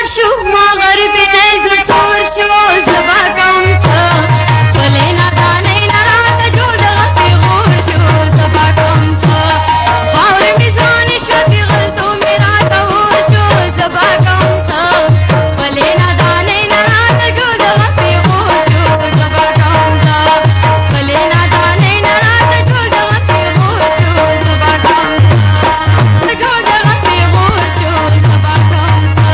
لاړ شو ما غریب نه زړه تور شو سبا کوم څه ولې نادانۍ نه راته جوړ دغه پیغور شو سبا کوم څه خاورې مې ځوانې شوه پیغلتوب مې راته اور شو سبا کوم څه ولې نادانۍ نه راته جوړ دغه پیغور شو سبا کوم څه ولې نادانۍ نه راته جوړ دغه پیغور شو سبا کوم څه جوړ دغه پیغور شو سبا کوم څه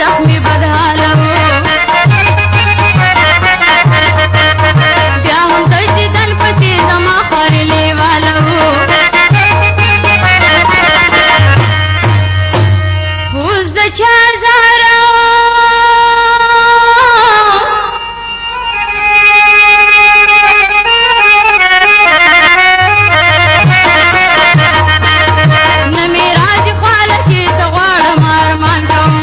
زخمی بدحاله و بیا هم تجدیدن پسې زما خوارې لیواله و اوس د چا زهره نه مې راځي خواله چې څه غواړم ارمان کوم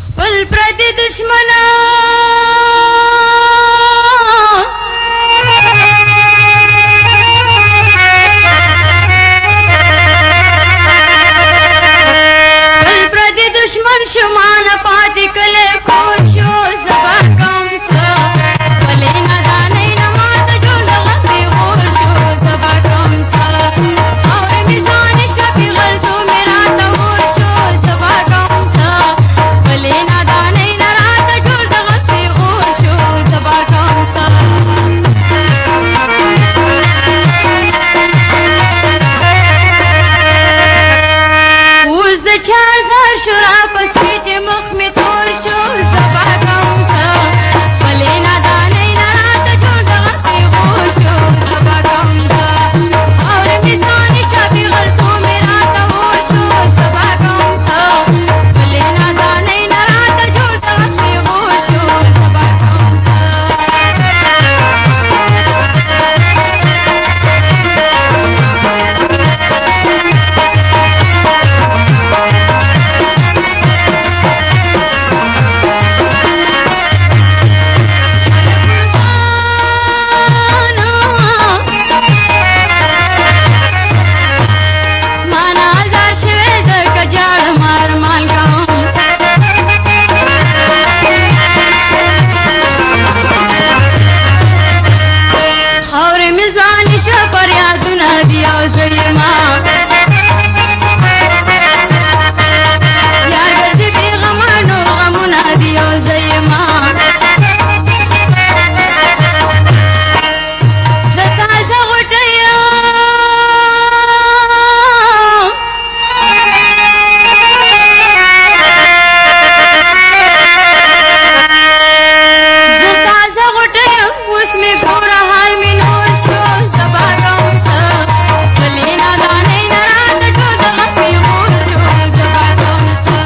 خپل پردي دشمنان خپل پردي دشمن شو مانه پاتې کلی کور شو سبا کوم څه ولې نادانۍ نه ماته جوړ دغه پیغور شو سبا کوم څه خاورې مې ځوانې شوه پیغلتوب مې راته اور شو سبا کوم څه ولې نادانۍ نه راته جوړ دغه پیغور شو سبا کوم څه اوس د چا زار شو راپسې چې مخ مې تور شو سبا کوم څه ولې نادانۍ نه راته جوړ دغه پیغور شو سبا کوم څه خاورې مې ځوانې شوه پیغلتوب مې راته اور شو سبا کوم څه ولې نادانۍ نه راته جوړ دغه پیغور شو سبا کوم څه مانا ازار شوی ځکه جاړم ارمان کوم خاورې مې ځوانې شوه فریادونه دي او زه یمه یار ګرځي بېغمه نور غمونه دي او زه یمه زه تازه غوټه یم زه تازه غوټه یم اوس مې ګوره حال مې نور شو سبا کوم څه ولې نادانۍ نه راته جوړ دغه پیغور شو سبا کوم څه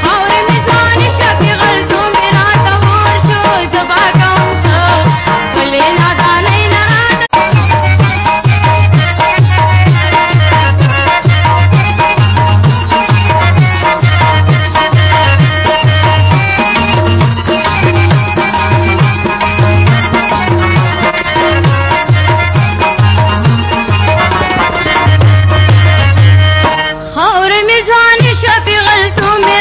خاورې مې ځوانې شوه پیغلتوب مې راته اور شو سبا کوم څه ولې نادانۍ نه راته خاورې مې ځوانې شوه پیغلتوب مې